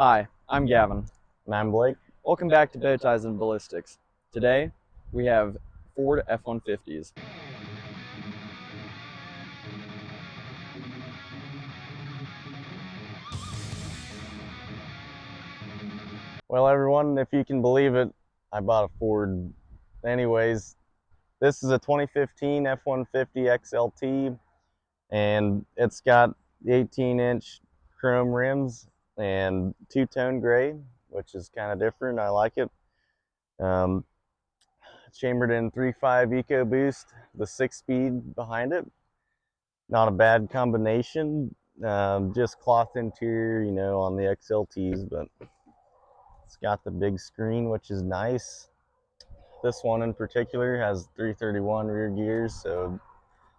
Hi, I'm Gavin. And I'm Blake. Welcome back to Bow Ties and Ballistics. Today, we have Ford F-150s. Well, everyone, if you can believe it, I bought a Ford. Anyways, this is a 2015 F-150 XLT, and it's got the 18-inch chrome rims and two-tone gray, which is kind of different. I like it. Chambered in 3.5 Ecoboost, the 6-speed behind it. Not a bad combination. Just cloth interior, on the XLTs, but it's got the big screen, which is nice. This one in particular has 331 rear gears, so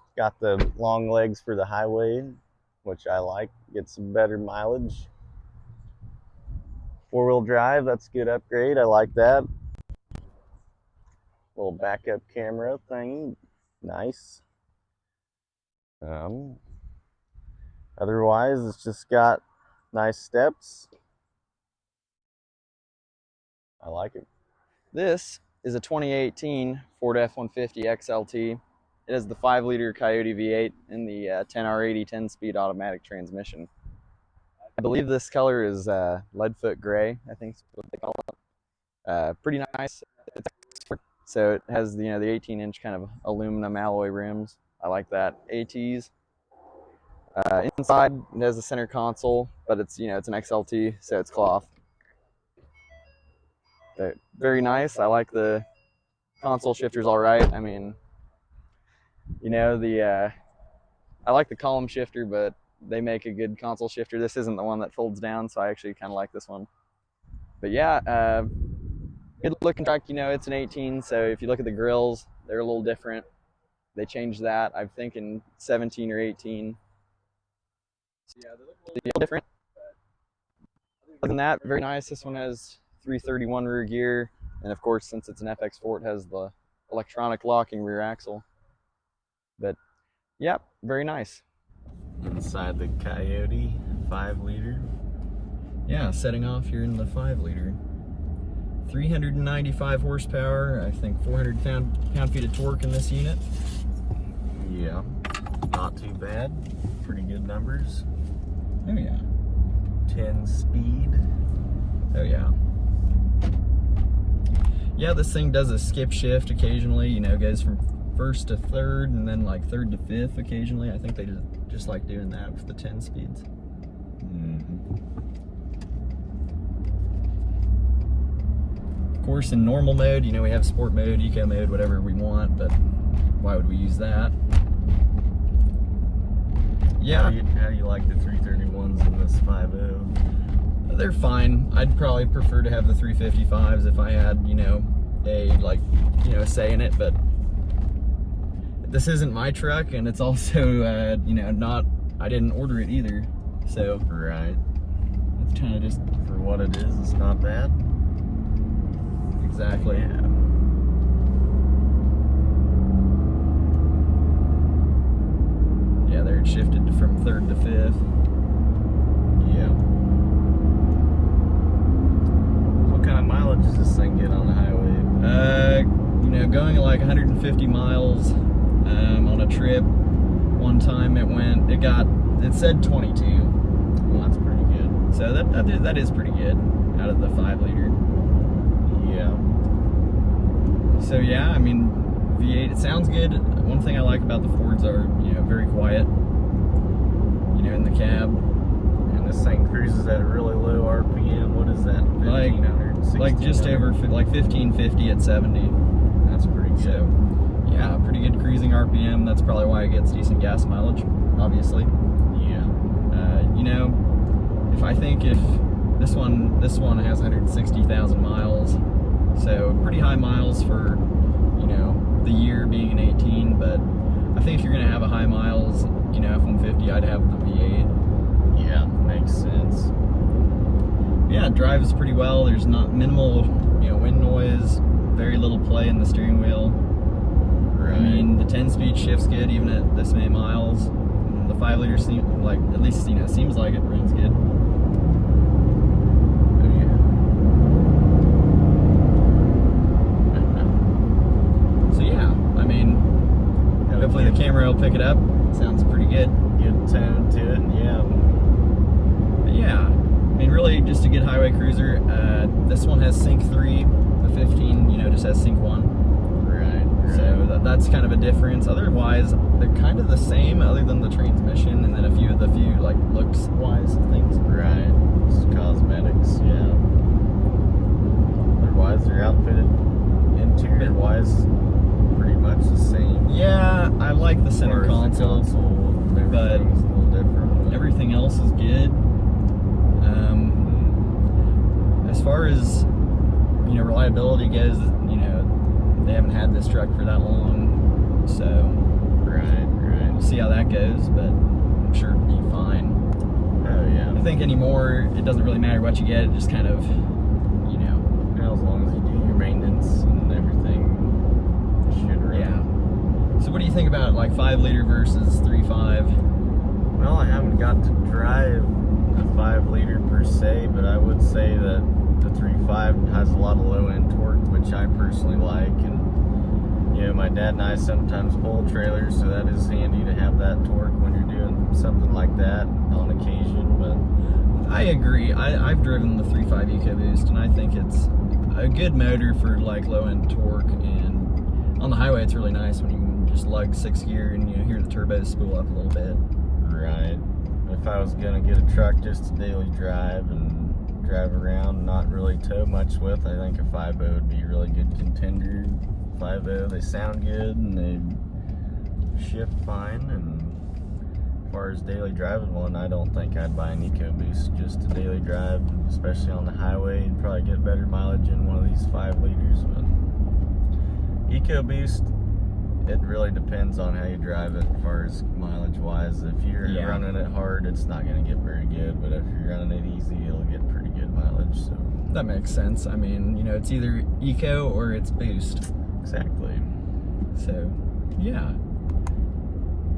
it's got the long legs for the highway, which I like. Gets some better mileage. 4-wheel drive, that's a good upgrade. I like that. Little backup camera thing, nice. Otherwise, it's just got nice steps. I like it. This is a 2018 Ford F-150 XLT. It has the 5-liter Coyote V8 and the 10R80 10-speed automatic transmission. I believe this color is leadfoot gray, I think is what they call it. Pretty nice. So it has the 18-inch kind of aluminum alloy rims. I like that. ATs. Inside it has a center console, but it's it's an XLT, so it's cloth. But very nice. I like the console shifters. All right. I mean, I like the column shifter, but they make a good console shifter. This isn't the one that folds down, so I actually kind of like this one. But yeah, good looking truck. It's an 18, so if you look at the grills, they're a little different. They changed that, I think, in 17 or 18. So yeah, they look a little different. Other than that, very nice. This one has 331 rear gear, and of course, since it's an FX4, it has the electronic locking rear axle. But yeah, very nice. Inside the Coyote 5-liter. Yeah, setting off here in the 5-liter. 395 horsepower, I think 400 pound-feet of torque in this unit. Yeah, not too bad. Pretty good numbers. Oh yeah. 10 speed. Oh yeah. Yeah, this thing does a skip shift occasionally, goes from first to third and then like third to fifth occasionally. I think they just like doing that with the 10 speeds. Of course, in normal mode, we have sport mode, eco mode, whatever we want, but why would we use that? Yeah. How do you like the 331s in this 5.0? They're fine. I'd probably prefer to have the 355s if I had, a say in it, but this isn't my truck, and it's also, I didn't order it either, so. Right. It's kind of just. For what it is, it's not bad. Exactly. Yeah. Yeah, there it shifted from third to fifth. Yeah. What kind of mileage does this thing get on the highway? Going like 150 miles on a trip. One time it said 22. Well, that's pretty good. So that is pretty good out of the 5-liter. Yeah. So yeah, I mean, V8, it sounds good. One thing I like about the Fords are, very quiet, in the cab. And this thing cruises at a really low RPM. What is that? 1500? Like just over, like 1550 at 70. That's pretty good. So, yeah, pretty good cruising RPM. That's probably why it gets decent gas mileage, obviously. Yeah. If this one has 160,000 miles, so pretty high miles for, the year being an 18, but I think if you're going to have a high miles, F-150, I'd have the V8. Yeah, makes sense. Yeah, it drives pretty well. There's not minimal, wind noise, very little play in the steering wheel. Right. I mean, the 10-speed shifts good even at this many miles. And the 5-liter seems like it runs good. pick it up. Sounds pretty good. Good tone to it, yeah. But yeah, I mean, really just a good highway cruiser. This one has sync 3, the 15, just has sync 1. Right. So that's kind of a difference. Otherwise, they're kind of the same, other than the transmission and then a few like looks-wise things. Right. It's cosmetics, yeah. Otherwise, they're outfitted interior-wise pretty much the same. Yeah, I like the center console, but everything's a little different. everything else is good. As far as reliability goes, they haven't had this truck for that long, so Right. we'll see how that goes. But I'm sure it'll be fine. Oh yeah. I think anymore, it doesn't really matter what you get. It just kind of, As long as you do your maintenance and everything, it should run. yeah. So what do you think about like 5-liter versus 3.5? Well, I haven't got to drive a 5-liter per se, but I would say that the 3.5 has a lot of low-end torque, which I personally like. And my dad and I sometimes pull trailers, so that is handy to have that torque when you're doing something like that on occasion. But I agree. I've driven the 3.5 Ecoboost, and I think it's a good motor for like low-end torque, and on the highway it's really nice when you can just lug 6th gear and hear the turbos spool up a little bit. right, if I was gonna get a truck just to daily drive and drive around, not really tow much with, I think a 5.0 would be a really good contender. 5.0, they sound good and they shift fine, and as far as daily driving one, I don't think I'd buy an Ecoboost just to daily drive, especially on the highway. You'd probably get better mileage in one of these 5 liters, but Ecoboost, it really depends on how you drive it as far as mileage wise. If you're running it hard, it's not going to get very good, but if you're running it easy, it'll get pretty good mileage. So that makes sense. I mean, it's either Eco or it's Boost. Exactly. So yeah,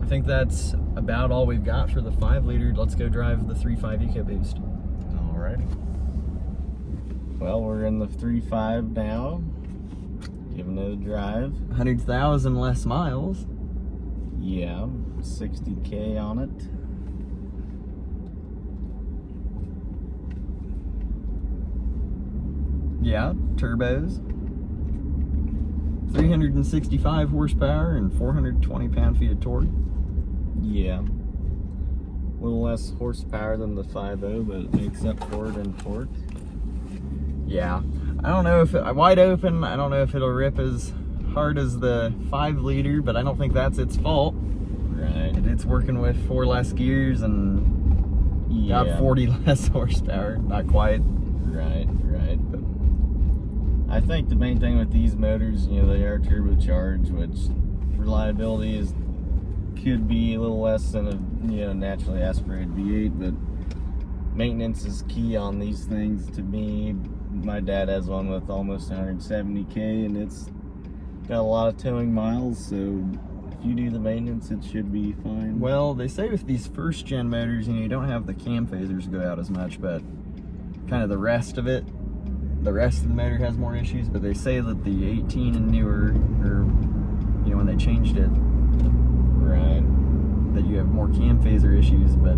I think that's about all we've got for the 5-liter. Let's go drive the 3.5 Ecoboost. Alrighty. Well, we're in the 3.5 now. Giving it a drive. 100,000 less miles. Yeah, 60K on it. Yeah, turbos. 365 horsepower and 420 pound-feet of torque. Yeah. A little less horsepower than the 5.0, but it makes up for it in torque. Yeah. I don't know if wide open, I don't know if it'll rip as hard as the 5-liter, but I don't think that's its fault. Right. It's working with 4 less gears and got 40 less horsepower. Not quite. Right. But I think the main thing with these motors, they are turbocharged, which reliability could be a little less than a naturally aspirated V8, but maintenance is key on these things to me. My dad has one with almost 170K, and it's got a lot of towing miles, so if you do the maintenance, it should be fine. Well, they say with these first-gen motors, you don't have the cam phasers go out as much, but kind of the rest of the motor has more issues. But they say that the 18 and newer, or when they changed it, right, that you have more cam phaser issues, but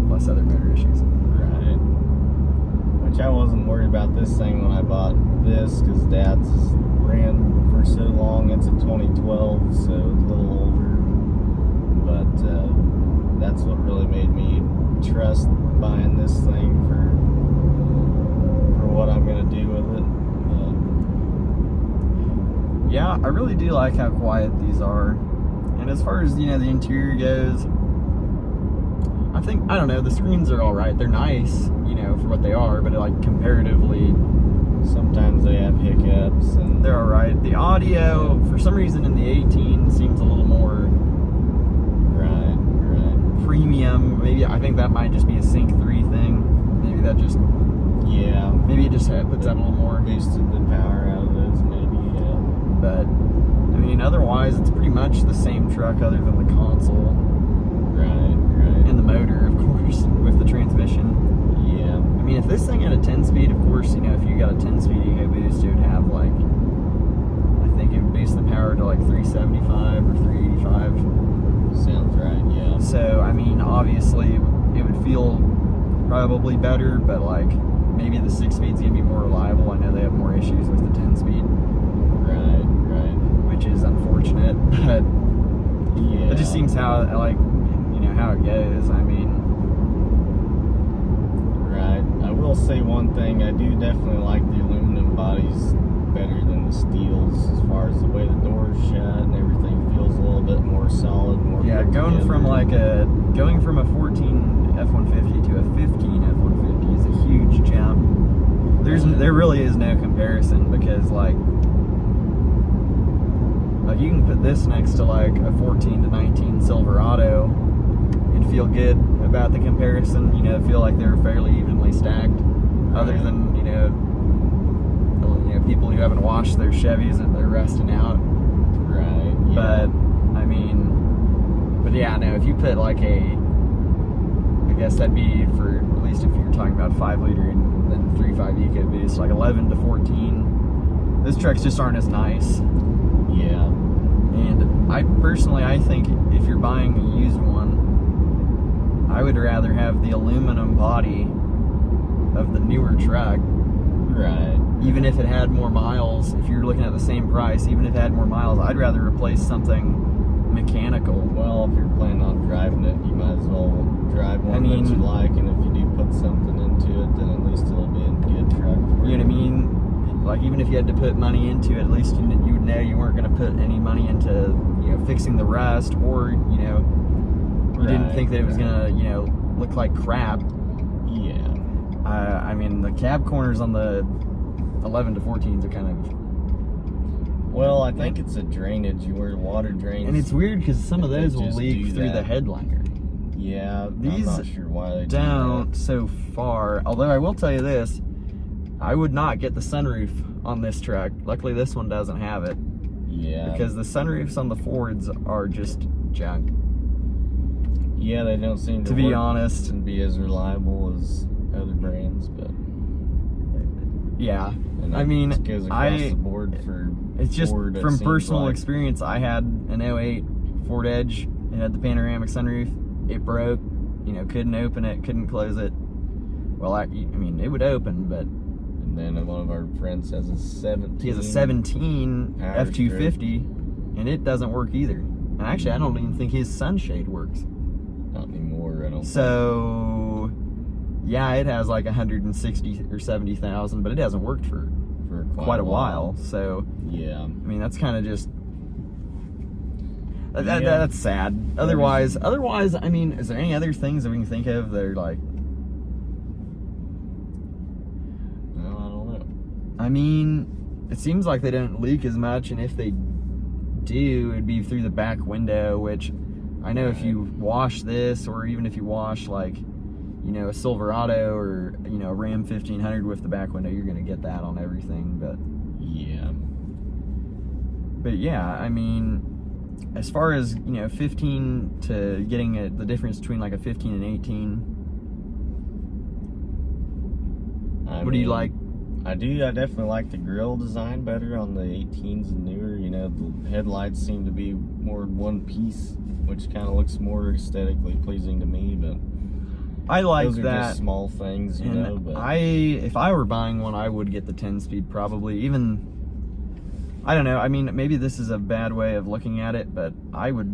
less other motor issues. Right. Which I wasn't worried about this thing when I bought this, because Dad's ran for so long. It's a 2012, so it's a little older. But that's what really made me trust buying this thing for what I'm going to do with it. Yeah, I really do like how quiet these are. And as far as, the interior goes, I don't know, the screens are alright. They're nice, for what they are, but comparatively, sometimes they have hiccups, and they're alright. The audio, for some reason in the 18, seems a little more right. premium. Maybe, I think that might just be a Sync 3 thing. Maybe that just, maybe it just puts out a little more. Boosted the power out of those, maybe, yeah. But, otherwise, it's pretty much the same truck other than the console. Right. And the motor, of course, with the transmission. Yeah. If this thing had a 10-speed, of course, if you got a 10-speed Ecoboost, it would have, I think it would boost the power horsepower to like 375 or 385. Sounds right, yeah. So, I mean, obviously it would feel probably better, but like maybe the 6-speed's gonna be more reliable. I know they have more issues with the 10-speed. Right, right. Which is unfortunate, but yeah, it just seems how, like, you know, how it goes. I mean, right. I will say one thing, I do definitely like the aluminum bodies better than the steels as far as the way the doors shut and everything feels a little bit more solid, more yeah, going together. from a 14 F-150 to a 15 F-150 is a huge jump. There really is no comparison, because like you can put this next to like a 14 to 19 Silverado and feel good about the comparison, you know, feel like they're fairly evenly stacked, other than, you know, people who haven't washed their Chevys and they're rusting out. Right. Yeah. But I mean, but yeah, no, if you put like I guess that'd be for, at least if you're talking about 5-liter and then 3.5 Ecoboost, like 11 to 14, those trucks just aren't as nice. Yeah. And I think if you're buying a used one, I would rather have the aluminum body of the newer truck. Right. Even if it had more miles, if you're looking at the same price, even if it had more miles, I'd rather replace something mechanical. Well, if you're planning on driving it, you might as well drive one that you like, and if you do put something into it, then at least it'll be a good truck for you. You know what I mean? Like, even if you had to put money into it, at least you would know you weren't going to put any money into, you know, fixing the rust, or, you know, you didn't think that it was going to, you know, look like crap. Yeah. I mean, the cab corners on the 11 to 14s are kind of... Well, I think it's a drainage, where water drains. And it's weird because some of those will leak through the headliner. Yeah, these I'm not sure why they don't do that. so far. Although I will tell you this, I would not get the sunroof on this truck. Luckily, this one doesn't have it. Yeah. Because the sunroofs on the Fords are just junk. Yeah, they don't seem to be honest, and be as reliable as other brands, but yeah. and I mean, goes across the board for it's just Ford, from personal like. experience. I had an 08 Ford Edge. It had the panoramic sunroof. It broke. You know, couldn't open it, couldn't close it. Well, I mean, it would open, but. And then one of our friends has a 17. He has a 17 F-250, and it doesn't work either. And actually, I don't even think his sunshade works. Not anymore, I don't So, yeah, it has like 160 or 70,000, but it hasn't worked for quite a while. So, yeah. I mean, that's kind of just... That's sad. Otherwise, I mean, is there any other things that we can think of that are like... No, I don't know. I mean, it seems like they don't leak as much, and if they do, it'd be through the back window, which I know if you wash this, or even if you wash like, you know, a Silverado or, you know, a Ram 1500 with the back window, you're going to get that on everything. But yeah, I mean, as far as, you know, 15 to getting the difference between like a 15 and 18, what do you like? I definitely like the grille design better on the 18s and newer. You know, the headlights seem to be more one piece, which kind of looks more aesthetically pleasing to me, but I like those are that. Just small things, you know. But if I were buying one, I would get the 10-speed probably. Even, I don't know, I mean, maybe this is a bad way of looking at it, but I would,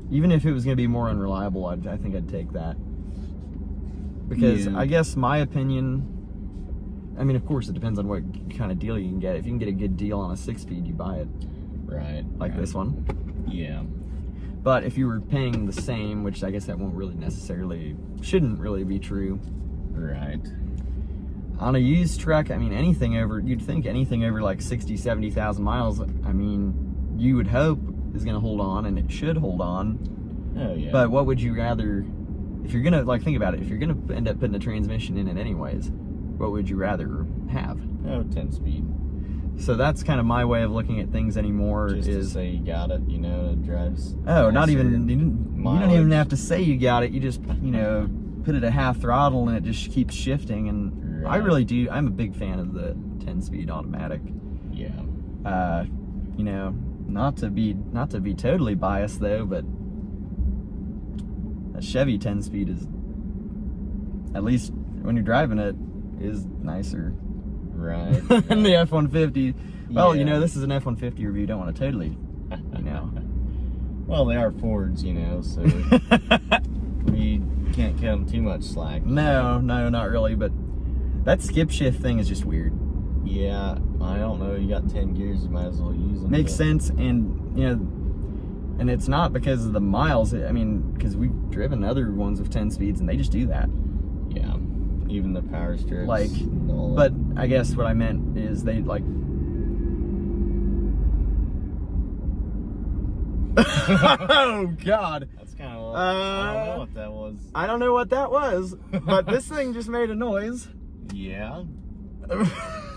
even if it was going to be more unreliable, I think I'd take that. Because I guess my opinion, I mean, of course, it depends on what kind of deal you can get. If you can get a good deal on a 6-speed, you buy it. Right. Like this one. Yeah. But if you were paying the same, which I guess that shouldn't really be true. Right. On a used truck, I mean, you'd think anything over like 60, 70,000 miles, I mean, you would hope is going to hold on, and it should hold on. Oh, yeah. But what would you rather, if you're going to, like, think about it, if you're going to end up putting a transmission in it anyways, what would you rather have? Oh, 10-speed. So that's kind of my way of looking at things anymore. Just to say you got it, you know, it drives. Oh, not even, you don't even have to say you got it. You just, you know, put it at half throttle and it just keeps shifting. And I really do, I'm a big fan of the 10-speed automatic. Yeah. you know, not to be totally biased though, but a Chevy 10-speed is, at least when you're driving it, is nicer. Right. than the F-150. Well, Yeah. you know, this is an F-150 review. Don't want to totally, you know. Well, they are Fords, you know, so we can't cut them too much slack. No, not really. But that skip shift thing is just weird. Yeah, I don't know. You got 10 gears, you might as well use them. Makes sense, and you know, and it's not because of the miles. I mean, because we've driven other ones with 10 speeds, and they just do that. Yeah, even the power strips. Like, and all but that. I guess what I meant is they like. Oh God! That's kind of. I don't know what that was. I don't know what that was, but this thing just made a noise. Yeah.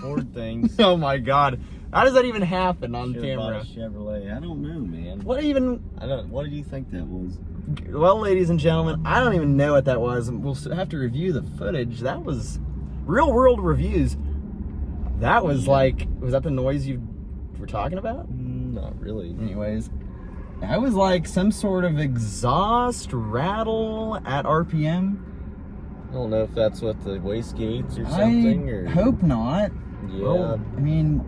Ford things. Oh my God! How does that even happen on Should've bought camera? a Chevrolet. I don't know, man. What even? I don't. What did you think that was? Well, ladies and gentlemen, I don't even know what that was. We'll have to review the footage. That was real world reviews. That was like, was that the noise you were talking about? Not really. Anyways, that was like some sort of exhaust rattle at RPM. I don't know if that's what the wastegates or something. I hope not. Yeah. Well, I mean,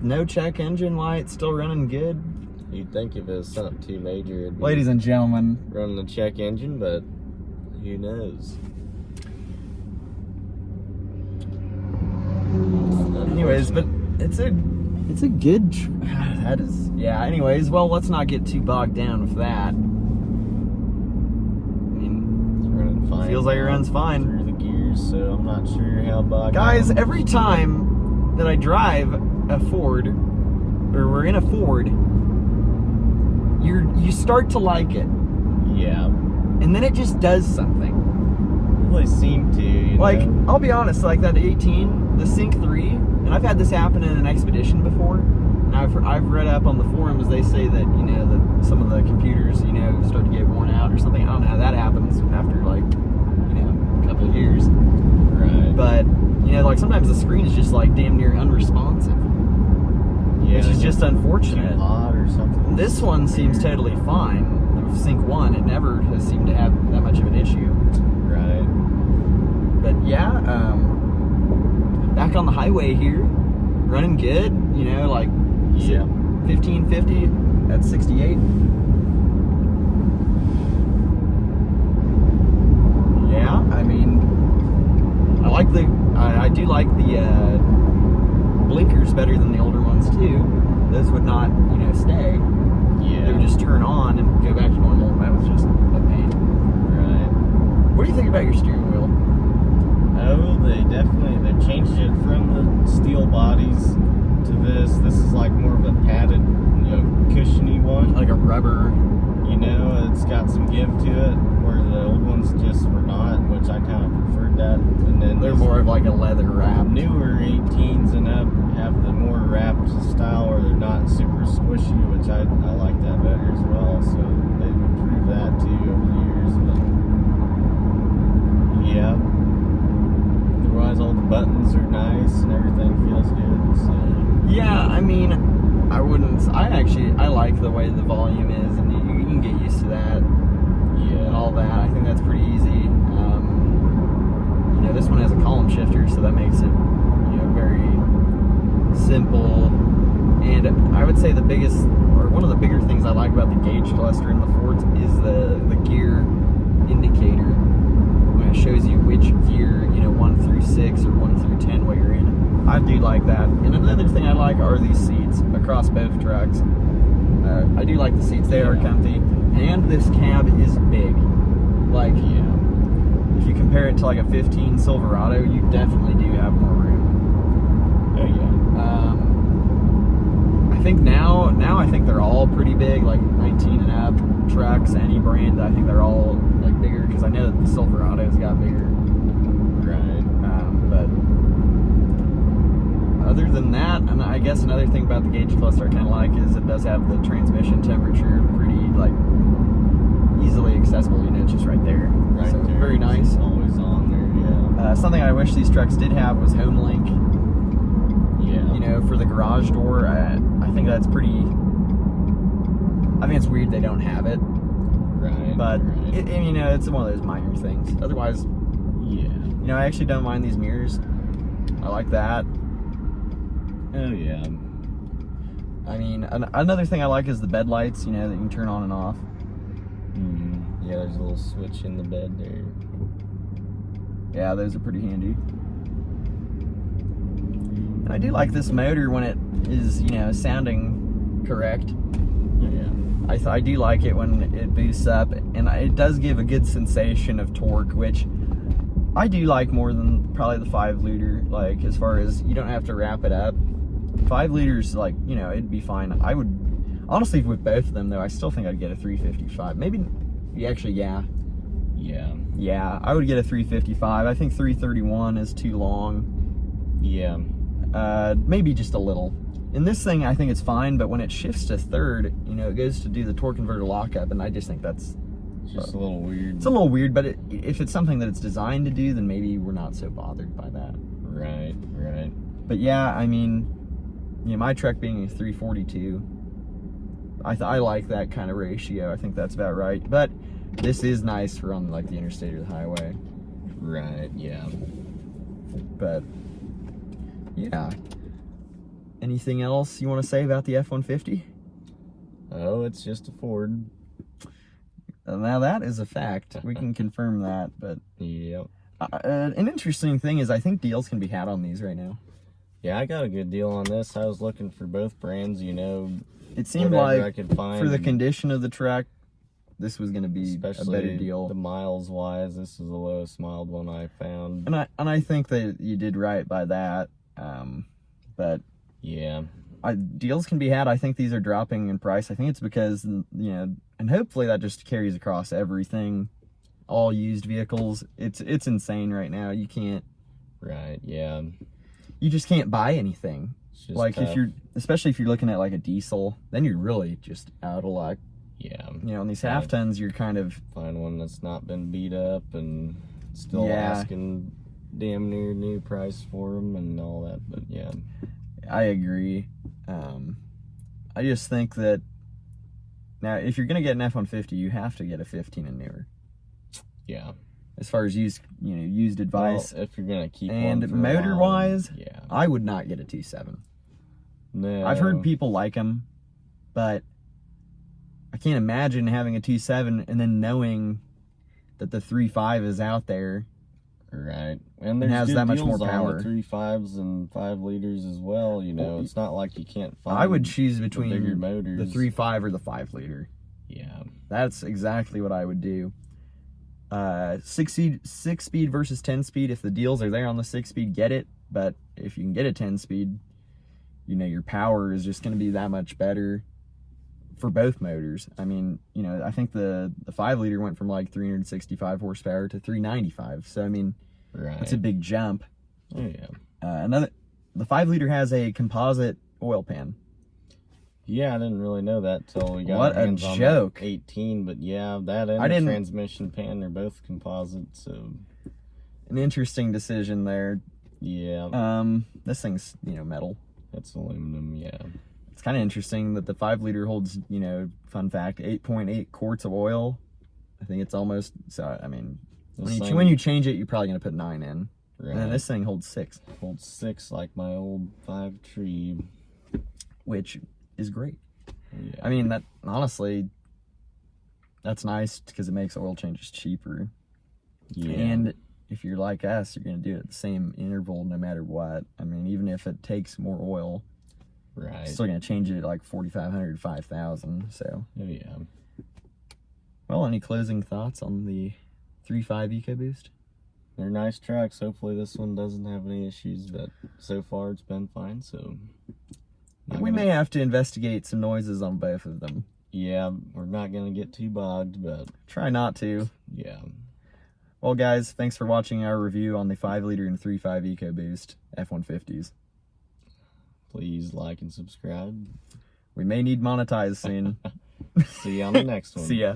no check engine light, still running good. You'd think if it was something too major, it'd be Ladies and gentlemen, running the check engine, but who knows? anyways, but it's a good. That is, yeah. Anyways, well, let's not get too bogged down with that. I mean, It's running fine. feels like it runs fine. Through the gears, so I'm not sure how bogged Guys, down. every time that I drive a Ford, or we're in a Ford, you start to like it, Yeah. and then it just does something. Well, they seem to, you Like, know. I'll be honest, like that 18, the Sync 3, and I've had this happen in an Expedition before, and I've read up on the forums, they say that, you know, that some of the computers, you know, start to get worn out or something. I don't know how that happens after, like, you know, a couple of years. Right. But, you know, like, sometimes the screen is just, like, damn near unresponsive, Yeah, which is just too unfortunate. hot or something. This one seems totally fine. With Sync 1, it never has seemed to have that much of an issue. Right. But yeah, back on the highway here, running good, you know, like Yeah. 1550 at 68. Yeah, I mean, I do like the blinkers better than the older ones too. Those would not, you know, stay. Yeah. They would just turn on and go back to normal. That was just a pain. Right. What do you think about your steering wheel? Oh, they changed it from the steel bodies to this. This is like more of a padded, you know, cushiony one. Like a rubber. You know, it's got some give to it, where the old ones just were not, which I kind of preferred that. And then They're these more of like a leather wrap. newer 18s and up have the more wrapped style, where they're not super squishy, which I like that better as well. So they've improved that too over the years. But yeah, otherwise all the buttons are nice and everything feels good. So Yeah, I mean, I like the way the volume is, and you can get used to that yeah, and all that. I think that's pretty easy. You know, this one has a column shifter, so that makes it, you know, very simple. And I would say one of the bigger things I like about the gauge cluster in the Fords is the gear indicator. When it shows you which gear, you know, 1 through 6 or 1 through 10, what you're in. I do like that. And another thing I like are these seats across both trucks. I do like the seats. They are comfy. And this cab is big. Like, yeah, if you compare it to like a 15 Silverado, you definitely do have more room. oh yeah, I think now I think they're all pretty big, like 19 and up trucks, any brand. I think they're all like bigger, because I know that the Silverado's got bigger. right, But other than that, and I guess another thing about the gauge cluster I kind of like is it does have the transmission temperature pretty like easily accessible. You know, it's just right there. right So there. very nice. It's always on there. Yeah, Something I wish these trucks did have was HomeLink. yeah, You know, for the garage door. I think that's pretty. I think it's weird they don't have it. Right. But right. you know, it's one of those minor things. Otherwise, Yeah. you know, I actually don't mind these mirrors. I like that. Oh yeah. I mean, another thing I like is the bed lights. You know, that you can turn on and off. Yeah, there's a little switch in the bed there. Yeah, those are pretty handy. And I do like this motor when it is, you know, sounding correct. Yeah. I do like it when it boosts up, and it does give a good sensation of torque, which I do like more than probably the 5-liter. Like, as far as you don't have to wrap it up. 5 liters, like, you know, it'd be fine. I would, honestly, with both of them, though, I still think I'd get a 355. Maybe, actually, yeah. Yeah, I would get a 355. I think 331 is too long. Yeah. Maybe just a little. In this thing, I think it's fine, but when it shifts to third, you know, it goes to do the torque converter lockup, and I just think that's just a little weird. It's a little weird, but if it's something that it's designed to do, then maybe we're not so bothered by that. Right. But yeah, I mean, you know, my truck being a 342, I like that kind of ratio. I think that's about right. But this is nice for on like the interstate or the highway. Right. Yeah. But yeah. Anything else you want to say about the F-150? Oh, it's just a Ford. Now that is a fact. We can confirm that. But Yep. An interesting thing is I think deals can be had on these right now. Yeah, I got a good deal on this. I was looking for both brands, you know. It seemed whatever like I could find, for the condition of the truck, this was going to be especially a better deal. the miles wise, this is the lowest miled one I found. And I think that you did right by that. But yeah, deals can be had. I think these are dropping in price. I think it's because, you know, and hopefully that just carries across everything, all used vehicles. It's insane right now. You can't. Right. Yeah. You just can't buy anything. It's just like tough. especially if you're looking at like a diesel, then you're really just out of luck. Yeah. You know, on these half tons, you're kind of find one that's not been beat up and still asking damn near new price for them and all that. But yeah, I agree. I just think that now if you're gonna get an F-150, you have to get a 15 and newer. Yeah. As far as used advice, well, if you're gonna keep and one for motor wise, yeah, I would not get a 2.7. No, I've heard people like them, but I can't imagine having a 2.7 and then knowing that the 3.5 is out there. Right, and there's has good that much more deals on power. the 3.5s and 5 liters as well. You know, it's not like you can't find. I would choose between the bigger motors, the 3.5 or the 5 liter. Yeah, that's exactly what I would do. 6-speed versus 10-speed. If the deals are there on the 6-speed, get it. But if you can get a 10-speed, you know, your power is just going to be that much better for both motors. I mean, you know, I think the 5 liter went from like 365 horsepower to 395. So I mean, right, it's a big jump. Oh yeah. The 5 liter has a composite oil pan. Yeah, I didn't really know that till we got What our hands a on joke. that 18. But yeah, that and the transmission pan are both composite. So an interesting decision there. Yeah. This thing's, you know, metal. That's aluminum. Yeah. It's kind of interesting that the 5 liter holds, you know, fun fact, 8.8 quarts of oil. I think it's almost, so I mean, when you change it, you're probably going to put 9 in. Right. And then this thing holds 6. Holds 6 like my old 5 tree. Which is great. Yeah. I mean, that honestly, that's nice because it makes oil changes cheaper. Yeah. And if you're like us, you're going to do it at the same interval no matter what. I mean, even if it takes more oil, right, you're still going to change it at like 4,500, 5,000. So, oh yeah. Well, any closing thoughts on the 3.5 EcoBoost? They're nice trucks. Hopefully this one doesn't have any issues, but so far it's been fine. So we may have to investigate some noises on both of them. Yeah, we're not going to get too bogged, but try not to. Yeah. Well, guys, thanks for watching our review on the 5 liter and 3.5 EcoBoost F-150s. Please like and subscribe. We may need monetized soon. See you on the next one. See ya.